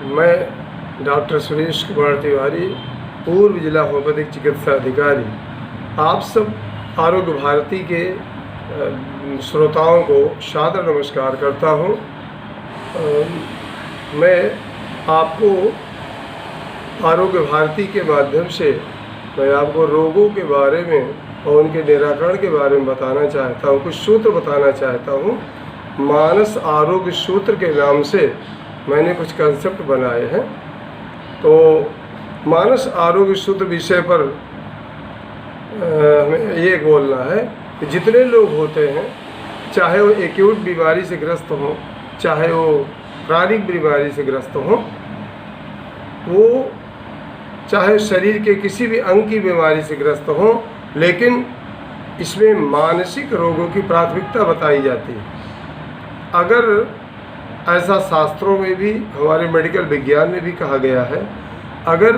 मैं डॉक्टर सुरेश कुमार तिवारी, पूर्व जिला होम्योपैथिक चिकित्सा अधिकारी, आप सब आरोग्य भारती के श्रोताओं को सादर नमस्कार करता हूँ। मैं आपको आरोग्य भारती के माध्यम से मैं आपको रोगों के बारे में और उनके निराकरण के बारे में बताना चाहता हूँ, कुछ सूत्र बताना चाहता हूँ। मानस आरोग्य सूत्र के नाम से मैंने कुछ कंसेप्ट बनाए हैं। तो मानस आरोग्य सूत्र विषय पर हमें ये बोलना है कि जितने लोग होते हैं, चाहे वो एक्यूट बीमारी से ग्रस्त हों, चाहे वो क्रानिक बीमारी से ग्रस्त हों, वो चाहे शरीर के किसी भी अंग की बीमारी से ग्रस्त हों, लेकिन इसमें मानसिक रोगों की प्राथमिकता बताई जाती है। अगर ऐसा शास्त्रों में भी, हमारे मेडिकल विज्ञान में भी कहा गया है, अगर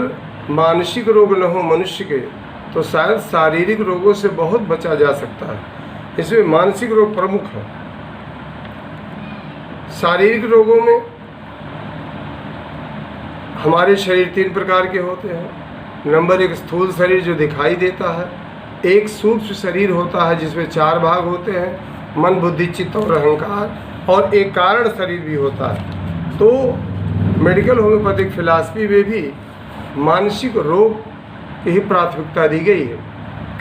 मानसिक रोग न हो मनुष्य के तो शायद शारीरिक रोगों से बहुत बचा जा सकता है। इसमें मानसिक रोग प्रमुख है। शारीरिक रोगों में हमारे शरीर 3 प्रकार के होते हैं। नंबर 1 स्थूल शरीर जो दिखाई देता है, एक सूक्ष्म शरीर होता है जिसमें 4 भाग होते हैं, मन, बुद्धि, चित्त और अहंकार, और एक कारण शरीर भी होता है। तो मेडिकल होम्योपैथिक फिलॉसफी में भी मानसिक रोग की ही प्राथमिकता दी गई है।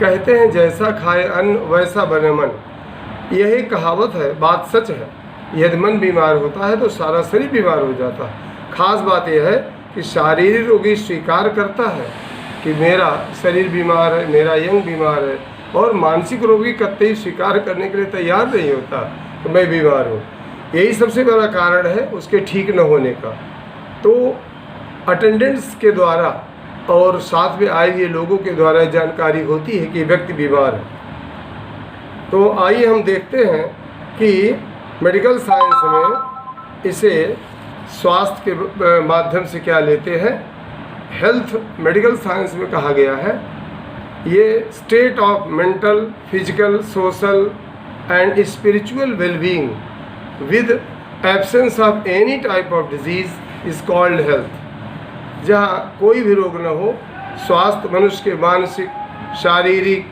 कहते हैं जैसा खाए अन्न वैसा बने मन, यही कहावत है, बात सच है। यदि मन बीमार होता है तो सारा शरीर बीमार हो जाता है। खास बात यह है कि शारीरिक रोगी स्वीकार करता है कि मेरा शरीर बीमार है, मेरा यंग बीमार है, और मानसिक रोगी कतई स्वीकार करने के लिए तैयार नहीं होता कि मैं बीमार हूँ। यही सबसे बड़ा कारण है उसके ठीक न होने का। तो अटेंडेंट्स के द्वारा और साथ में आए हुए लोगों के द्वारा जानकारी होती है कि व्यक्ति बीमार है। तो आइए हम देखते हैं कि मेडिकल साइंस में इसे स्वास्थ्य के माध्यम से क्या लेते हैं। हेल्थ मेडिकल साइंस में कहा गया है, ये state of mental, physical, social and spiritual wellbeing with absence of any type of disease is called health। जहाँ कोई भी रोग न हो, स्वास्थ्य मनुष्य के मानसिक, शारीरिक,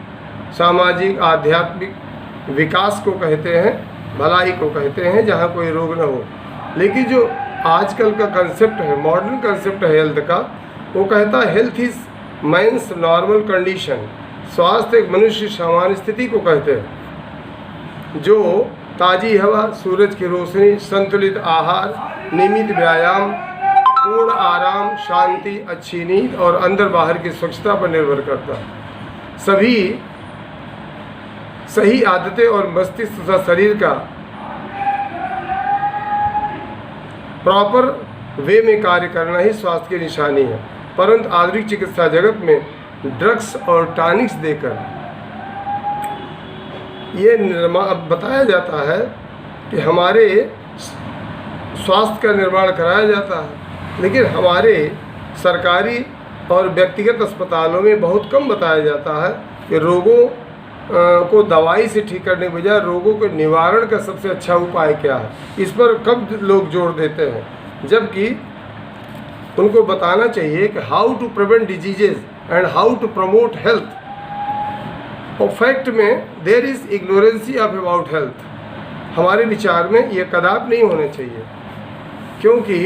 सामाजिक, आध्यात्मिक विकास को कहते हैं, भलाई को कहते हैं, जहाँ कोई रोग न हो। लेकिन जो आजकल का कंसेप्ट है, मॉडर्न कंसेप्ट है हेल्थ का, वो कहता है health is man's normal condition. स्वास्थ्य एक मनुष्य सामान्य स्थिति को कहते हैं, जो ताज़ी हवा, सूरज की रोशनी, संतुलित आहार, नियमित व्यायाम, पूर्ण आराम, शांति, अच्छी नींद और अंदर बाहर की स्वच्छता पर निर्भर करता है। सभी सही आदतें और मस्तिष्क तथा शरीर का प्रॉपर वे में कार्य करना ही स्वास्थ्य की निशानी है। परंतु आधुनिक चिकित्सा जगत में ड्रग्स और टॉनिक्स देकर ये बताया जाता है कि हमारे स्वास्थ्य का निर्माण कराया जाता है, लेकिन हमारे सरकारी और व्यक्तिगत अस्पतालों में बहुत कम बताया जाता है कि रोगों को दवाई से ठीक करने के बजाय रोगों के निवारण का सबसे अच्छा उपाय क्या है। इस पर कम लोग जोर देते हैं, जबकि उनको बताना चाहिए कि how to prevent diseases and how to promote health. और फैक्ट में there is ignorancy of about health. हमारे विचार में ये कदाप नहीं होना चाहिए, क्योंकि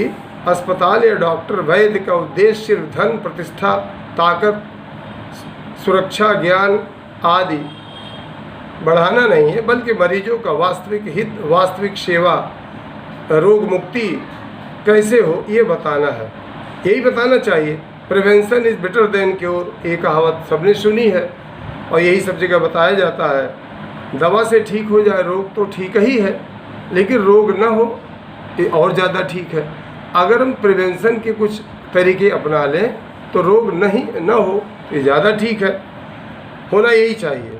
अस्पताल या डॉक्टर, वैद्य का उद्देश्य सिर्फ धन, प्रतिष्ठा, ताकत, सुरक्षा, ज्ञान आदि बढ़ाना नहीं है, बल्कि मरीजों का वास्तविक हित, वास्तविक सेवा, रोग मुक्ति कैसे हो ये बताना है। यही बताना चाहिए। Prevention is better than cure, ये कहावत सबने सुनी है और यही सब जगह बताया जाता है। दवा से ठीक हो जाए रोग तो ठीक ही है, लेकिन रोग न हो ये और ज़्यादा ठीक है। अगर हम प्रिवेंशन के कुछ तरीके अपना लें तो रोग न हो ये ज़्यादा ठीक है। होना यही चाहिए।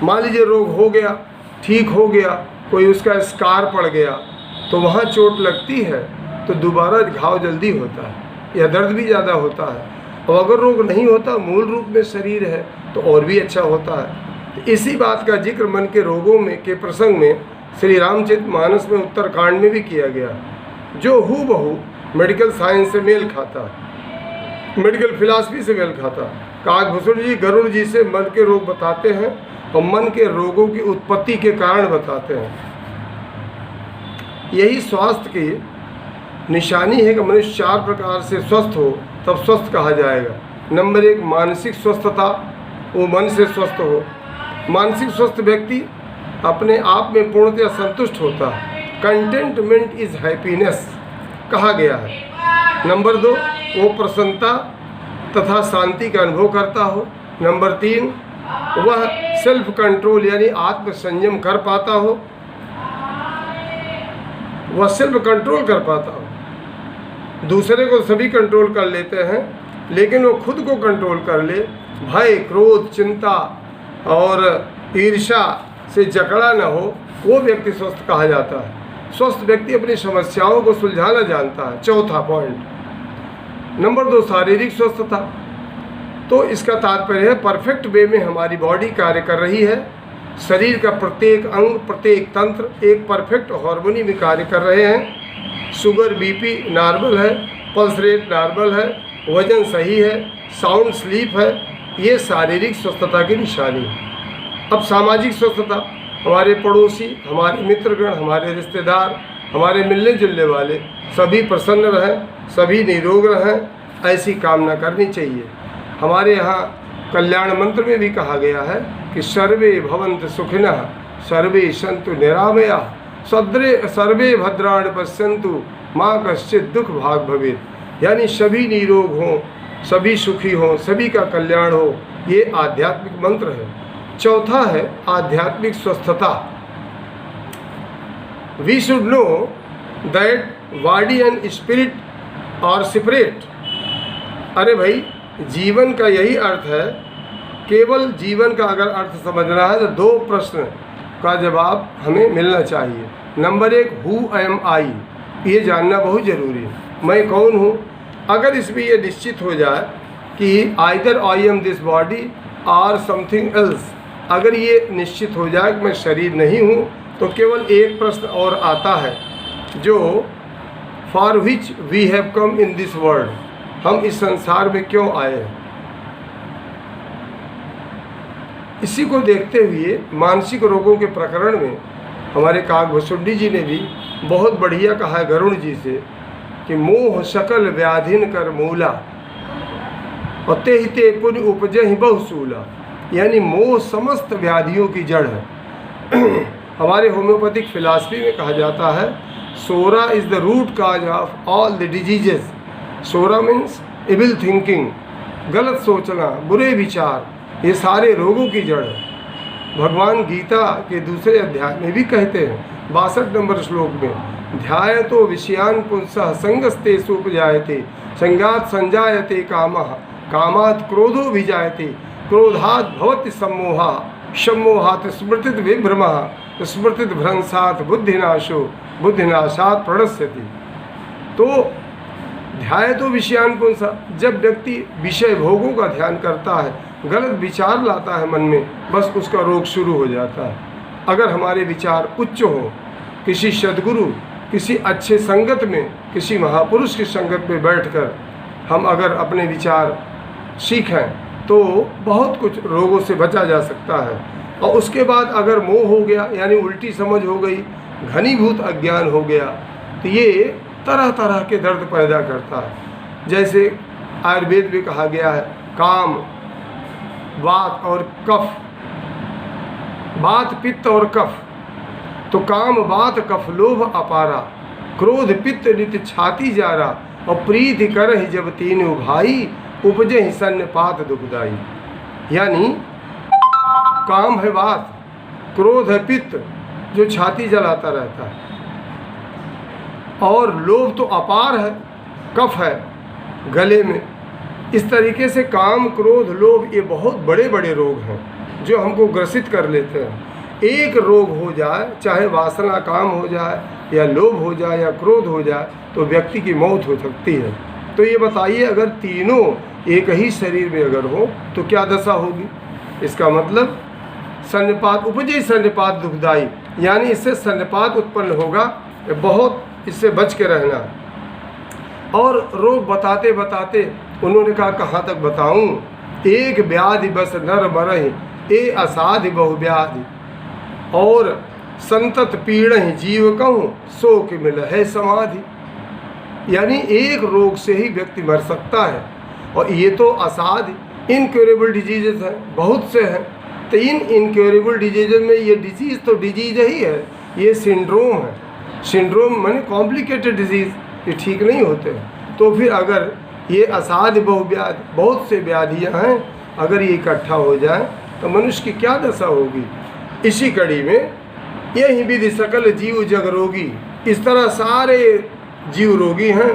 मान लीजिए रोग हो गया, ठीक हो गया, कोई उसका स्कार पड़ गया, तो वहाँ चोट लगती है तो दोबारा घाव जल्दी होता है या दर्द भी ज़्यादा होता है। और अगर रोग नहीं होता, मूल रूप में शरीर है, तो और भी अच्छा होता है। तो इसी बात का जिक्र मन के रोगों में के प्रसंग में श्री रामचरितमानस में उत्तरकांड में भी किया गया। जो हूबहू मेडिकल साइंस से मेल खाता है, मेडिकल फिलॉसफी से मेल खाता है। काकभूषण जी गरुड़ जी से मन के रोग बताते हैं और मन के रोगों की उत्पत्ति के कारण बताते हैं। यही स्वास्थ्य की निशानी है कि मनुष्य 4 प्रकार से स्वस्थ हो तब स्वस्थ कहा जाएगा। नंबर 1 मानसिक स्वस्थता, वो मन से स्वस्थ हो। मानसिक स्वस्थ व्यक्ति अपने आप में पूर्णतः संतुष्ट होता है। कंटेंटमेंट इज हैप्पीनेस कहा गया है। नंबर 2 वो प्रसन्नता तथा शांति का अनुभव करता हो। नंबर 3 वह सेल्फ कंट्रोल यानी आत्म संयम कर पाता हो, वह सेल्फ कंट्रोल कर पाता हो। दूसरे को सभी कंट्रोल कर लेते हैं लेकिन वो खुद को कंट्रोल कर ले, भय क्रोध चिंता और ईर्ष्या से जकड़ा न हो, वो व्यक्ति स्वस्थ कहा जाता है। स्वस्थ व्यक्ति अपनी समस्याओं को सुलझाना जानता है। चौथा पॉइंट। नंबर 2 शारीरिक स्वस्थता। तो इसका तात्पर्य है परफेक्ट वे में हमारी बॉडी कार्य कर रही है, शरीर का प्रत्येक अंग प्रत्येक तंत्र एक परफेक्ट हार्मोनी में कार्य कर रहे हैं। शुगर बीपी नॉर्मल है, पल्स रेट नॉर्मल है, वजन सही है, साउंड स्लीप है, ये शारीरिक स्वस्थता की निशानी है। अब सामाजिक स्वस्थता, हमारे पड़ोसी, हमारे मित्रगण, हमारे रिश्तेदार, हमारे मिलने जुलने वाले सभी प्रसन्न रहें, सभी निरोग रहें, ऐसी कामना करनी चाहिए। हमारे यहाँ कल्याण मंत्र में भी कहा गया है कि सर्वे भवन्तु सुखिनः सर्वे सन्तु निरामयाः सर्वे भद्राणि पश्यन्तु माँ कश्चित् दुख भाग भवेत्। यानी सभी निरोग हों, सभी सुखी हों, सभी का कल्याण हो, ये आध्यात्मिक मंत्र है। चौथा है आध्यात्मिक स्वस्थता। We should know that body and spirit are separate. अरे भाई, जीवन का यही अर्थ है। केवल जीवन का अगर अर्थ समझना है तो 2 प्रश्न का जवाब हमें मिलना चाहिए। नंबर 1 हु एम आई, ये जानना बहुत ज़रूरी है, मैं कौन हूँ। अगर इसमें ये निश्चित हो जाए कि either I am this body और समथिंग एल्स, अगर ये निश्चित हो जाए कि मैं शरीर नहीं हूँ, तो केवल एक प्रश्न और आता है जो for which we have come in this world, हम इस संसार में क्यों आए हैं। इसी को देखते हुए मानसिक रोगों के प्रकरण में हमारे काकभूषण जी ने भी बहुत बढ़िया कहा है गरुड़ जी से कि मोह सकल व्याधिन कर मूला और ते हिते पुण्य उपजहि बहुसूला। यानी मोह समस्त व्याधियों की जड़ है। हमारे होम्योपैथिक फिलॉसफी में कहा जाता है सोरा is the root cause of all the diseases. सोरा मीन्स इविल थिंकिंग, गलत सोचना, बुरे विचार, ये सारे रोगों की जड़ है। भगवान गीता के दूसरे अध्याय में भी कहते हैं 62 नंबर श्लोक में, ध्यायतो विषयान् पुंसः संगस्तेषु उपजायते संगात् संजायते कामः कामात् क्रोधो विजायते क्रोधात् भवति सम्मोहः सम्मोहात् स्मृतित विभ्रमः स्मृतित भ्रंशात् बुद्धिनाशो बुद्धिनाशात् प्रणश्यति। तो ध्यायतो विषयान् पुंसः, जब व्यक्ति विषय भोगों का ध्यान करता है, गलत विचार लाता है मन में, बस उसका रोग शुरू हो जाता है। अगर हमारे विचार उच्च हो, किसी सद्गुरु, किसी अच्छे संगत में, किसी महापुरुष की संगत में बैठकर हम अगर अपने विचार सीखें तो बहुत कुछ रोगों से बचा जा सकता है। और उसके बाद अगर मोह हो गया यानी उल्टी समझ हो गई, घनीभूत अज्ञान हो गया, तो ये तरह तरह के दर्द पैदा करता है। जैसे आयुर्वेद में कहा गया है काम वात और कफ, वात पित्त और कफ। तो काम वात कफ लोभ अपारा, क्रोध पित्त नित छाती जारा और प्रीति करहि जब तीनों भाई उपजहि सन्नपात दुखदाई। यानी काम है वात, क्रोध है पित्त जो छाती जलाता रहता है, और लोभ तो अपार है, कफ है गले में। इस तरीके से काम क्रोध लोभ ये बहुत बड़े बड़े रोग हैं जो हमको ग्रसित कर लेते हैं। एक रोग हो जाए, चाहे वासना काम हो जाए या लोभ हो जाए या क्रोध हो जाए, तो व्यक्ति की मौत हो सकती है। तो ये बताइए अगर तीनों एक ही शरीर में अगर हो तो क्या दशा होगी। इसका मतलब सन्निपात उपजे सन्निपात दुखदाई, यानी इससे सन्निपात उत्पन्न होगा, बहुत इससे बच के रहना। और रोग बताते बताते उन्होंने कहा कहाँ तक बताऊं, एक व्याधि बस नर मरहि ए असाधि बहु व्याधि, और संतत पीड़हि जीव कहूँ सो कि मिल है समाधि। यानी एक रोग से ही व्यक्ति मर सकता है, और ये तो असाध्य इनक्योरेबल डिजीजेज हैं, बहुत से हैं। तो इन इनक्योरेबल डिजीजेज में ये डिजीज़ तो डिजीज ही है, ये सिंड्रोम है। सिंड्रोम माने कॉम्प्लिकेटेड डिजीज़, ये ठीक नहीं होते हैं। तो फिर अगर ये असाध्य बहुव्याधि, बहुत से व्याधियाँ हैं, अगर ये इकट्ठा हो जाए तो मनुष्य की क्या दशा होगी। इसी कड़ी में यही विधि सकल जीव जग रोगी, इस तरह सारे जीव रोगी हैं।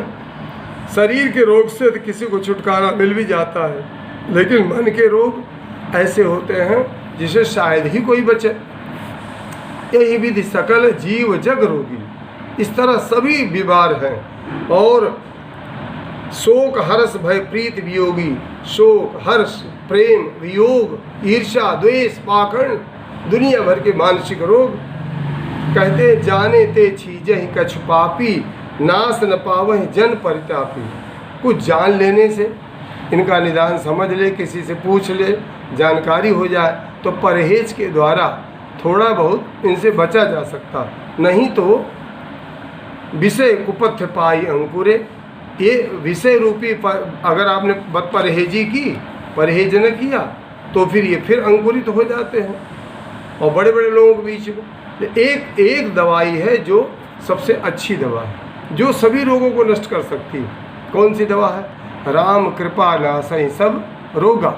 शरीर के रोग से तो किसी को छुटकारा मिल भी जाता है, लेकिन मन के रोग ऐसे होते हैं जिसे शायद ही कोई बचे। यही विधि सकल जीव जग रोगी, इस तरह सभी बीमार हैं। और शोक हर्ष भय प्रीत वियोगी, शोक हर्ष प्रेम वियोग ईर्ष्या द्वेष पाखंड, दुनिया भर के मानसिक रोग। कहते जाने ते छीजहि कछु पापी, नाश न पावहि जन परितापी। कुछ जान लेने से, इनका निदान समझ ले, किसी से पूछ ले, जानकारी हो जाए तो परहेज के द्वारा थोड़ा बहुत इनसे बचा जा सकता। नहीं तो विषय कुपथ्य पाई अंकुरे, ये विषय रूपी अगर आपने परहेजी की, परहेज न किया तो फिर ये फिर अंकुरित हो जाते हैं, और बड़े बड़े लोगों के बीच में। एक दवाई है जो सबसे अच्छी दवा है, जो सभी रोगों को नष्ट कर सकती है। कौन सी दवा है? राम कृपा नासहि सब रोगा।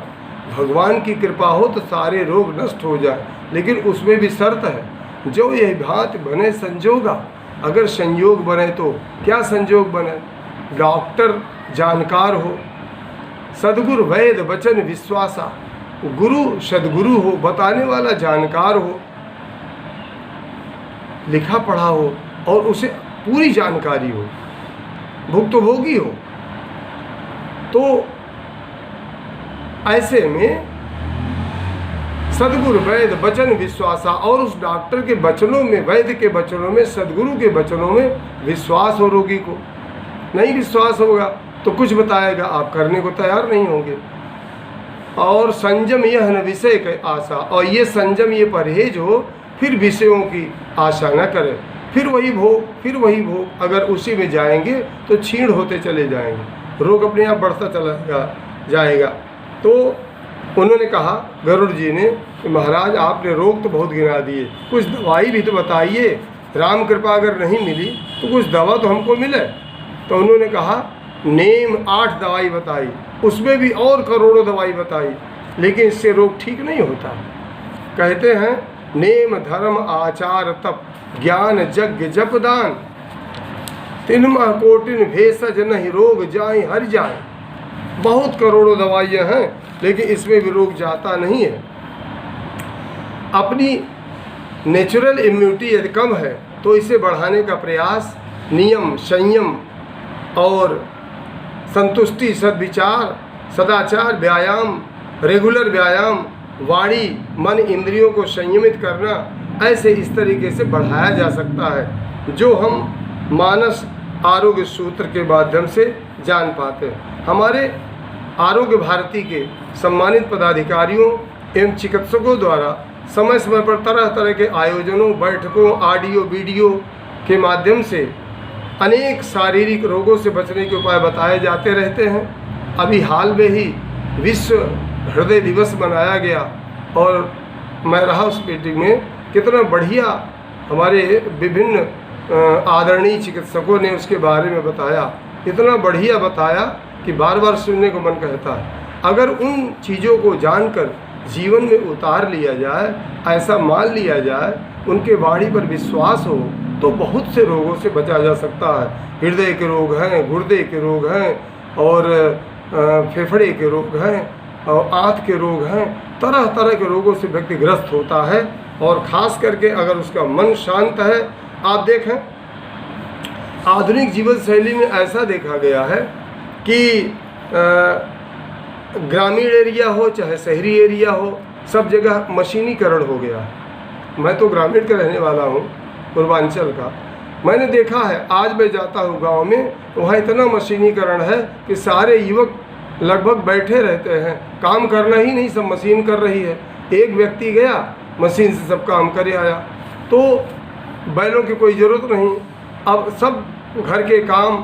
भगवान की कृपा हो तो सारे रोग नष्ट हो जाए, लेकिन उसमें भी शर्त है, जो यह भांति बने संजोगा। अगर संयोग बने तो क्या संयोग बने? डॉक्टर जानकार हो, सदगुरु वैद वचन विश्वासा, गुरु सदगुरु हो, बताने वाला जानकार हो, लिखा पढ़ा हो और उसे पूरी जानकारी हो, भुक्तभोगी हो। तो ऐसे में सदगुरु वैद वचन विश्वासा, और उस डॉक्टर के वचनों में, वैद्य के वचनों में, सदगुरु के वचनों में विश्वास हो। रोगी को नहीं विश्वास होगा तो कुछ बताएगा, आप करने को तैयार नहीं होंगे। और संयम यह न विषय की आशा, और ये संयम, ये परहेज हो, फिर विषयों की आशा न करें। फिर वही भोग, फिर वही भोग, अगर उसी में जाएंगे तो क्षीण होते चले जाएंगे, रोग अपने आप बढ़ता चला जाएगा। तो उन्होंने कहा गरुड़ जी ने, महाराज आपने रोग तो बहुत गिना दिए, कुछ दवाई भी तो बताइए। राम कृपा अगर नहीं मिली तो कुछ दवा तो हमको मिले। तो उन्होंने कहा नेम 8 दवाई बताई, उसमें भी और करोड़ों दवाई बताई, लेकिन इससे रोग ठीक नहीं होता। कहते हैं नेम धर्म आचार तप ज्ञान यज्ञ जप दान, तिन्ह कोटिन भेषज नहीं रोग जाए हर जाए। बहुत करोड़ों दवाइयाँ हैं, लेकिन इसमें भी रोग जाता नहीं है। अपनी नेचुरल इम्यूनिटी यदि कम है तो इसे बढ़ाने का प्रयास, नियम संयम और संतुष्टि, सद्विचार, सदाचार, व्यायाम, रेगुलर व्यायाम, वाणी मन इंद्रियों को संयमित करना, ऐसे इस तरीके से बढ़ाया जा सकता है, जो हम मानस आरोग्य सूत्र के माध्यम से जान पाते हैं। हमारे आरोग्य भारती के सम्मानित पदाधिकारियों एवं चिकित्सकों द्वारा समय समय पर तरह तरह के आयोजनों, बैठकों, ऑडियो वीडियो के माध्यम से अनेक शारीरिक रोगों से बचने के उपाय बताए जाते रहते हैं। अभी हाल में ही विश्व हृदय दिवस मनाया गया, और मैं रहा उस मीटिंग में। कितना बढ़िया हमारे विभिन्न आदरणीय चिकित्सकों ने उसके बारे में बताया, इतना बढ़िया बताया कि बार बार सुनने को मन कहता है। अगर उन चीज़ों को जानकर जीवन में उतार लिया जाए, ऐसा मान लिया जाए, उनके वाणी पर विश्वास हो, तो बहुत से रोगों से बचा जा सकता है। हृदय के रोग हैं, गुर्दे के रोग हैं, और फेफड़े के रोग हैं, और आँत के रोग हैं। तरह तरह के रोगों से व्यक्ति ग्रस्त होता है, और ख़ास करके अगर उसका मन शांत है। आप देखें आधुनिक जीवन शैली में ऐसा देखा गया है कि ग्रामीण एरिया हो चाहे शहरी एरिया हो, सब जगह मशीनीकरण हो गया है। मैं तो ग्रामीण का रहने वाला हूँ, पूर्वांचल का। मैंने देखा है, आज मैं जाता हूँ गांव में, वहाँ इतना मशीनीकरण है कि सारे युवक लगभग बैठे रहते हैं, काम करना ही नहीं, सब मशीन कर रही है। एक व्यक्ति गया मशीन से सब काम करे आया, तो बैलों की कोई ज़रूरत नहीं। अब सब घर के काम,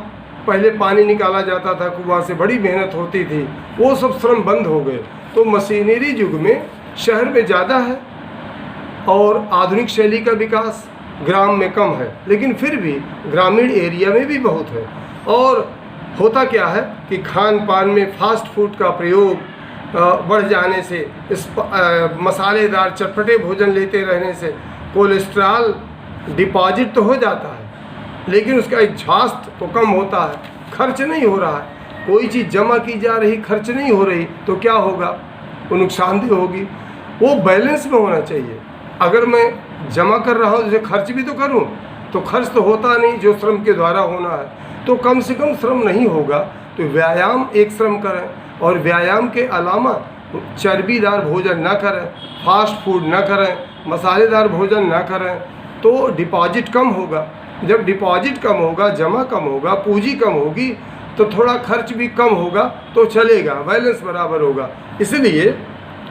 पहले पानी निकाला जाता था कुआं से, बड़ी मेहनत होती थी, वो सब श्रम बंद हो गए। तो मशीनरी युग में शहर में ज़्यादा है और आधुनिक शैली का विकास ग्राम में कम है, लेकिन फिर भी ग्रामीण एरिया में भी बहुत है। और होता क्या है कि खान पान में फास्ट फूड का प्रयोग बढ़ जाने से, इस मसालेदार चटपटे भोजन लेते रहने से कोलेस्ट्रॉल डिपॉजिट तो हो जाता है, लेकिन उसका एग्जॉस्ट तो कम होता है, खर्च नहीं हो रहा है। कोई चीज़ जमा की जा रही, खर्च नहीं हो रही, तो क्या होगा? वो नुकसानदेह होगी। वो बैलेंस में होना चाहिए। अगर मैं जमा कर रहा हूँ, जैसे खर्च भी तो करूँ, तो खर्च तो होता नहीं जो श्रम के द्वारा होना है, तो कम से कम श्रम नहीं होगा। तो व्यायाम एक श्रम करें, और व्यायाम के अलावा चर्बीदार भोजन न करें, फास्ट फूड न करें, मसालेदार भोजन न करें, तो डिपॉजिट कम होगा। जब डिपॉजिट कम होगा, जमा कम होगा, पूंजी कम होगी, तो थोड़ा खर्च भी कम होगा, तो चलेगा, बैलेंस बराबर होगा। इसलिए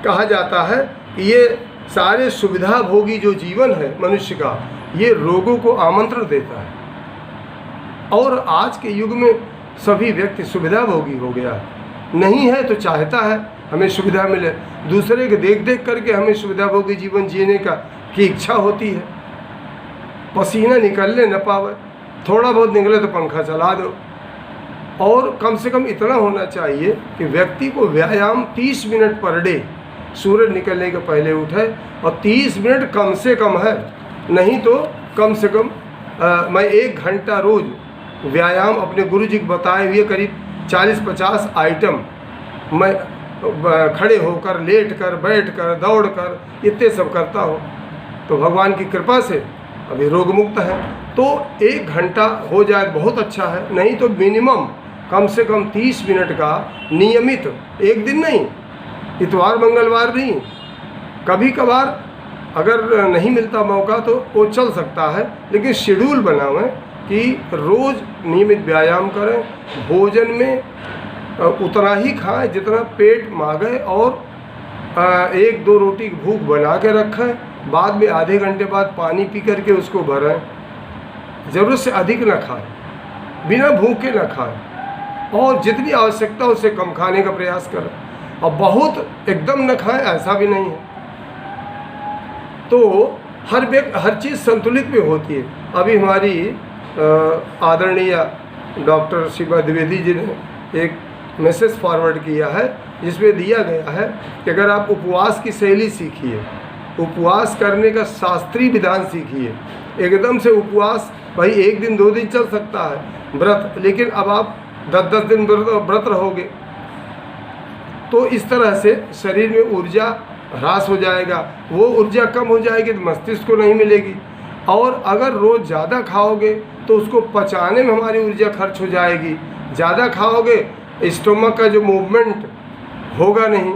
कहा जाता है कि ये सारे सुविधा भोगी जो जीवन है मनुष्य का, ये रोगों को आमंत्रण देता है। और आज के युग में सभी व्यक्ति सुविधा भोगी हो गया है, नहीं है तो चाहता है हमें सुविधा मिले, दूसरे के देख देख करके हमें सुविधा भोगी जीवन जीने की इच्छा होती है। पसीना निकलने न पावे, थोड़ा बहुत निकले तो पंखा चला दो। और कम से कम इतना होना चाहिए कि व्यक्ति को व्यायाम 30 मिनट पर डे, सूरज निकलने के पहले उठे, और 30 मिनट कम से कम है, नहीं तो कम से कम मैं 1 घंटा रोज़ व्यायाम अपने गुरु जी को बताए हुए करीब 40-50 आइटम मैं खड़े होकर, लेट कर, बैठ कर, दौड़ कर, इतने सब करता हूँ। तो भगवान की कृपा से अभी रोग मुक्त है। तो 1 घंटा हो जाए बहुत अच्छा है, नहीं तो मिनिमम कम से कम 30 मिनट का नियमित, एक दिन नहीं, इतवार मंगलवार नहीं, कभी कभार अगर नहीं मिलता मौका तो वो चल सकता है, लेकिन शेड्यूल बनावें कि रोज़ नियमित व्यायाम करें, भोजन में उतना ही खाएं जितना पेट मांगे, और 1-2 रोटी की भूख बना के रखें, बाद में आधे घंटे बाद पानी पी करके उसको भरें। ज़रूरत से अधिक न खाएं, बिना भूखे न खाएं, और जितनी आवश्यकता उससे कम खाने का प्रयास करें। और बहुत एकदम न खाएं ऐसा भी नहीं है। तो हर चीज़ संतुलित में होती है। अभी हमारी आदरणीय डॉक्टर शिवा द्विवेदी जी ने एक मैसेज फॉरवर्ड किया है, जिसमें दिया गया है कि अगर आप उपवास की शैली सीखिए, उपवास करने का शास्त्रीय विधान सीखिए। एकदम से उपवास भाई 1 दिन 2 दिन चल सकता है व्रत, लेकिन अब आप 10-10 दिन व्रत रहोगे तो इस तरह से शरीर में ऊर्जा ह्रास हो जाएगा, वो ऊर्जा कम हो जाएगी तो मस्तिष्क को नहीं मिलेगी। और अगर रोज़ ज़्यादा खाओगे तो उसको पचाने में हमारी ऊर्जा खर्च हो जाएगी। ज़्यादा खाओगे स्टोमक का जो मूवमेंट होगा नहीं,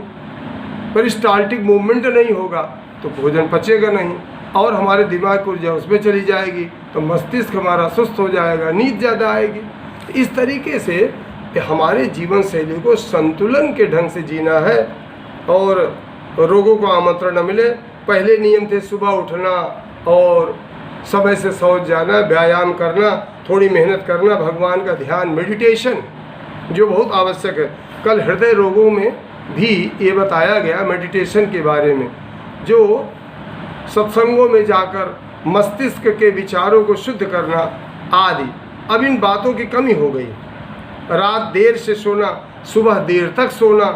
पेरिस्टाल्टिक मूवमेंट नहीं होगा, तो भोजन पचेगा नहीं, और हमारे दिमाग की ऊर्जा उसमें चली जाएगी, तो मस्तिष्क हमारा सुस्त हो जाएगा, नींद ज़्यादा आएगी। इस तरीके से हमारे जीवन शैली को संतुलन के ढंग से जीना है, और रोगों को आमंत्रण न मिले। पहले नियम थे सुबह उठना और समय से सो जाना, व्यायाम करना, थोड़ी मेहनत करना, भगवान का ध्यान, मेडिटेशन जो बहुत आवश्यक है। कल हृदय रोगों में भी ये बताया गया मेडिटेशन के बारे में, जो सत्संगों में जाकर मस्तिष्क के विचारों को शुद्ध करना आदि। अब इन बातों की कमी हो गई। रात देर से सोना, सुबह देर तक सोना,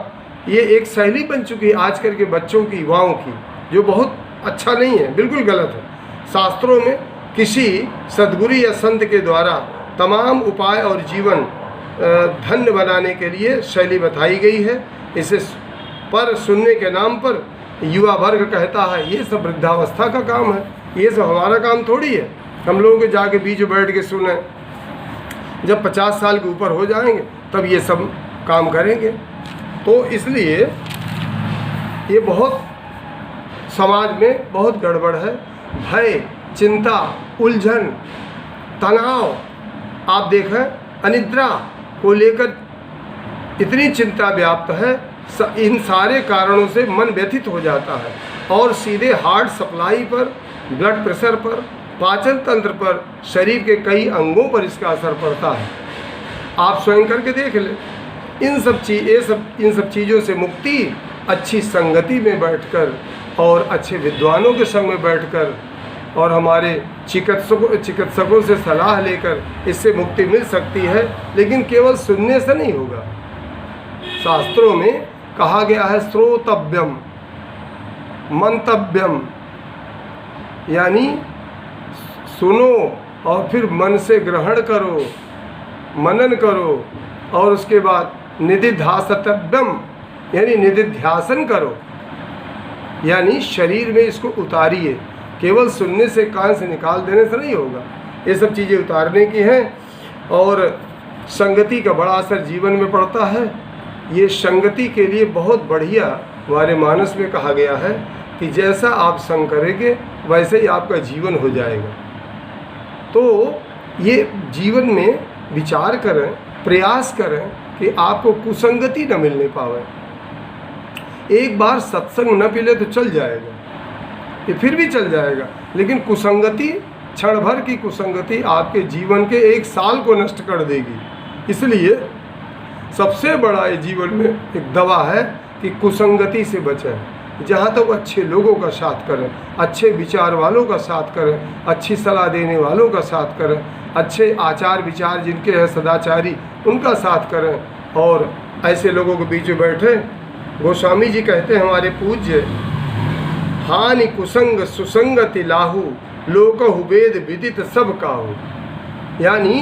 ये एक शैली बन चुकी है आजकल के बच्चों की, युवाओं की, जो बहुत अच्छा नहीं है, बिल्कुल गलत है। शास्त्रों में किसी सद्गुरु या संत के द्वारा तमाम उपाय और जीवन धन्य बनाने के लिए शैली बताई गई है। इसे पर सुनने के नाम पर युवा वर्ग कहता है ये सब वृद्धावस्था का काम है, ये सब हमारा काम थोड़ी है, हम लोगों के जाके बीच बैठ के सुने। जब 50 साल के ऊपर हो जाएंगे तब ये सब काम करेंगे। तो इसलिए ये बहुत समाज में बहुत गड़बड़ है। भय, चिंता, उलझन तनाव, आप देखें अनिद्रा को लेकर इतनी चिंता व्याप्त है, इन सारे कारणों से मन व्यथित हो जाता है और सीधे हार्ट सप्लाई पर, ब्लड प्रेशर पर, पाचन तंत्र पर, शरीर के कई अंगों पर इसका असर पड़ता है। आप स्वयं करके देख लें। इन सब चीज़ों से मुक्ति अच्छी संगति में बैठकर और अच्छे विद्वानों के संग में बैठकर और हमारे चिकित्सकों से सलाह लेकर इससे मुक्ति मिल सकती है, लेकिन केवल सुनने से नहीं होगा। शास्त्रों में कहा गया है श्रोतव्यम मंतव्यम, यानी सुनो और फिर मन से ग्रहण करो, मनन करो और उसके बाद निधिध्यासतव्यम, यानी निधिध्यासन करो, यानी शरीर में इसको उतारिए। केवल सुनने से, कान से निकाल देने से नहीं होगा, ये सब चीज़ें उतारने की हैं। और संगति का बड़ा असर जीवन में पड़ता है। ये संगति के लिए बहुत बढ़िया हमारे मानस में कहा गया है कि जैसा आप संग करेंगे वैसे ही आपका जीवन हो जाएगा। तो ये जीवन में विचार करें, प्रयास करें कि आपको कुसंगति न मिलने पावे। एक बार सत्संग न मिले तो चल जाएगा, ये फिर भी चल जाएगा, लेकिन कुसंगति, क्षण भर की कुसंगति आपके जीवन के 1 साल को नष्ट कर देगी। इसलिए सबसे बड़ा ये जीवन में एक दवा है कि कुसंगति से बचें। जहाँ तक अच्छे लोगों का साथ करें, अच्छे विचार वालों का साथ करें, अच्छी सलाह देने वालों का साथ करें, अच्छे आचार विचार जिनके हैं सदाचारी उनका साथ करें और ऐसे लोगों के बीच में बैठे। गोस्वामी जी कहते हैं हमारे पूज्य, हानि कुसंग सुसंगति लाहू लोकहु वेद विदित सब काहू, यानी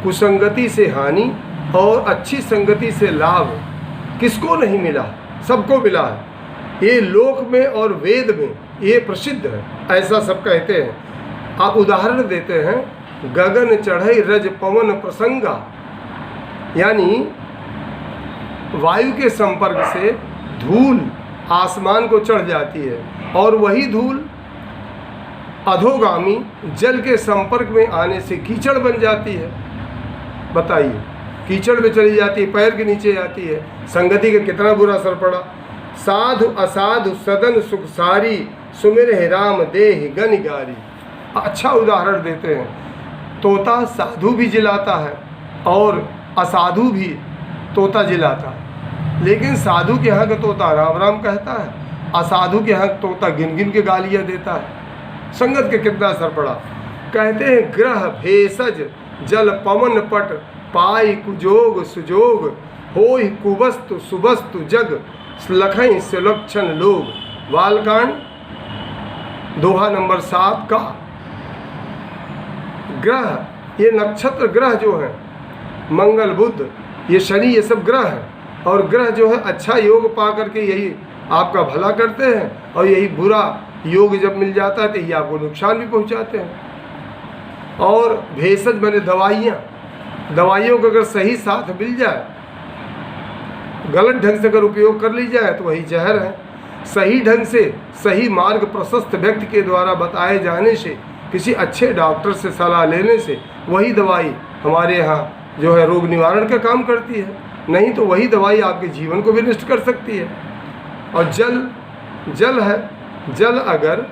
कुसंगति से हानि और अच्छी संगति से लाभ किसको नहीं मिला, सबको मिला है। ये लोक में और वेद में ये प्रसिद्ध है, ऐसा सब कहते हैं। आप उदाहरण देते हैं, गगन चढ़ई रज पवन प्रसंगा, यानी वायु के संपर्क से धूल आसमान को चढ़ जाती है और वही धूल अधोगामी जल के संपर्क में आने से कीचड़ बन जाती है। बताइए, कीचड़ में चली जाती है, पैर के नीचे जाती है। संगति का कितना बुरा असर पड़ा। साधु असाधु सदन सुख सारी, सुमिर हे राम देहि गनि गारी। अच्छा उदाहरण देते हैं, तोता साधु भी जिलाता है और असाधु भी तोता जिलाता है, लेकिन साधु के यहाँ का तोता राम राम कहता है, असाधु के यहाँ तोता गिन गिन के गालियाँ देता है। संगत के कितना असर पड़ा। कहते हैं, ग्रह भेषज जल पवन पट, पाई कुजोग सुजोग, होय कुवस्तु सुबस्तु जग, लखई सुलक्षण लोग। बालकांड दोहा नंबर 7 का। ग्रह, ये नक्षत्र ग्रह जो है, मंगल बुध ये शनि, ये सब ग्रह हैं। और ग्रह जो है अच्छा योग पा करके यही आपका भला करते हैं और यही बुरा योग जब मिल जाता है तो ये आपको नुकसान भी पहुंचाते हैं। और भेषज बने दवाइयाँ, दवाइयों का अगर सही साथ मिल जाए, गलत ढंग से अगर उपयोग कर ली जाए तो वही जहर है। सही ढंग से, सही मार्ग प्रशस्त व्यक्ति के द्वारा बताए जाने से, किसी अच्छे डॉक्टर से सलाह लेने से वही दवाई हमारे यहाँ जो है रोग निवारण का काम करती है, नहीं तो वही दवाई आपके जीवन को भी नष्ट कर सकती है। और जल है, जल अगर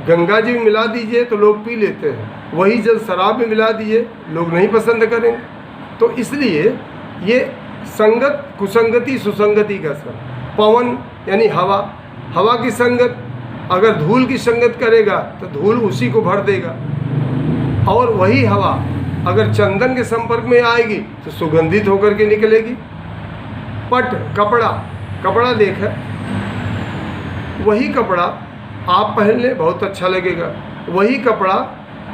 गंगा जी में मिला दीजिए तो लोग पी लेते हैं, वही जल शराब में मिला दीजिए लोग नहीं पसंद करेंगे। तो इसलिए ये संगत, कुसंगति सुसंगति का असर। पवन यानी हवा, हवा की संगत, अगर धूल की संगत करेगा तो धूल उसी को भर देगा। और वही हवा अगर चंदन के संपर्क में आएगी तो सुगंधित होकर के निकलेगी। पट कपड़ा, कपड़ा देखें, वही कपड़ा आप पहन ले बहुत अच्छा लगेगा, वही कपड़ा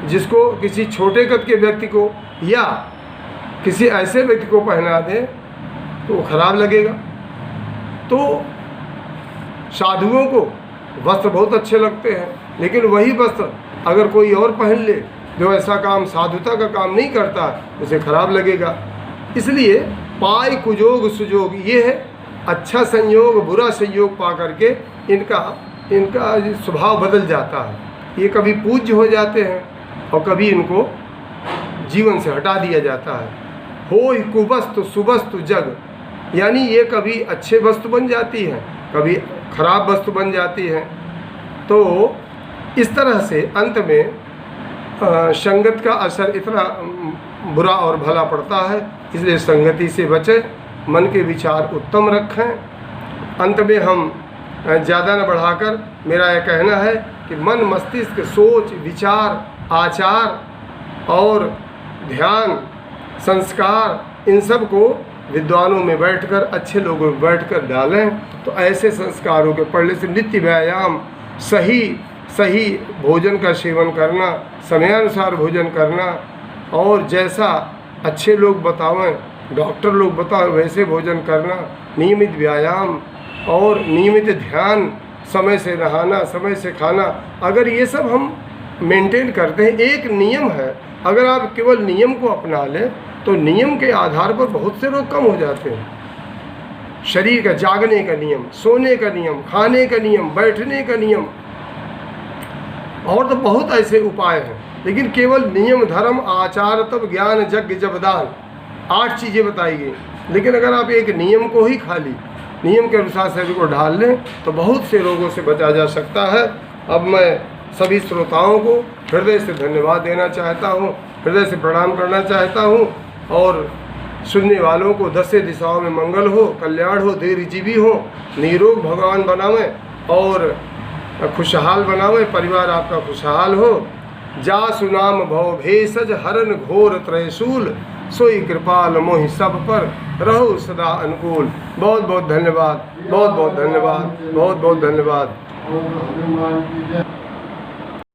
जिसको किसी छोटे कद के व्यक्ति को या किसी ऐसे व्यक्ति को पहना दें तो वो खराब लगेगा। तो साधुओं को वस्त्र बहुत अच्छे लगते हैं, लेकिन वही वस्त्र अगर कोई और पहन ले जो ऐसा काम साधुता का काम नहीं करता, उसे खराब लगेगा। इसलिए पाई कुजोग सुजोग, ये है अच्छा संयोग बुरा संयोग पा करके इनका स्वभाव बदल जाता है। ये कभी पूज्य हो जाते हैं और कभी इनको जीवन से हटा दिया जाता है। हो कुवस्तु सुवस्तु जग, यानी ये कभी अच्छे वस्तु बन जाती है, कभी खराब वस्तु बन जाती है। तो इस तरह से अंत में संगत का असर इतना बुरा और भला पड़ता है, इसलिए संगति से बचें, मन के विचार उत्तम रखें। अंत में हम ज़्यादा न बढ़ाकर मेरा यह कहना है कि मन मस्तिष्क सोच विचार आचार और ध्यान संस्कार इन सब को विद्वानों में बैठकर अच्छे लोगों में बैठकर डालें। तो ऐसे संस्कारों के पढ़ने से नित्य व्यायाम, सही भोजन का सेवन करना, समयानुसार भोजन करना और जैसा अच्छे लोग बतावें, डॉक्टर लोग बताएं वैसे भोजन करना, नियमित व्यायाम और नियमित ध्यान, समय से नहाना, समय से खाना, अगर ये सब हम मेंटेन करते हैं, एक नियम है, अगर आप केवल नियम को अपना लें तो नियम के आधार पर बहुत से रोग कम हो जाते हैं। शरीर का जागने का नियम, सोने का नियम, खाने का नियम, बैठने का नियम और तो बहुत ऐसे उपाय हैं, लेकिन केवल नियम धर्म आचार तब ज्ञान यज्ञ जपदान 8 चीज़ें बताई गई। लेकिन अगर आप एक नियम को ही खाली नियम के अनुसार शरीर को ढाल लें तो बहुत से रोगों से बचा जा सकता है। अब मैं सभी श्रोताओं को हृदय से धन्यवाद देना चाहता हूँ, हृदय से प्रणाम करना चाहता हूँ और सुनने वालों को 10 दिशाओं में मंगल हो, कल्याण हो, दीर्घजीवी हो, निरोग भगवान बनावे और खुशहाल बनावे, परिवार आपका खुशहाल हो। जा सुनाम भव भेषज हरन घोर त्रयशूल, सोई कृपाल मोहि सब पर रहो सदा अनुकूल। बहुत बहुत धन्यवाद, बहुत बहुत धन्यवाद, बहुत बहुत धन्यवाद।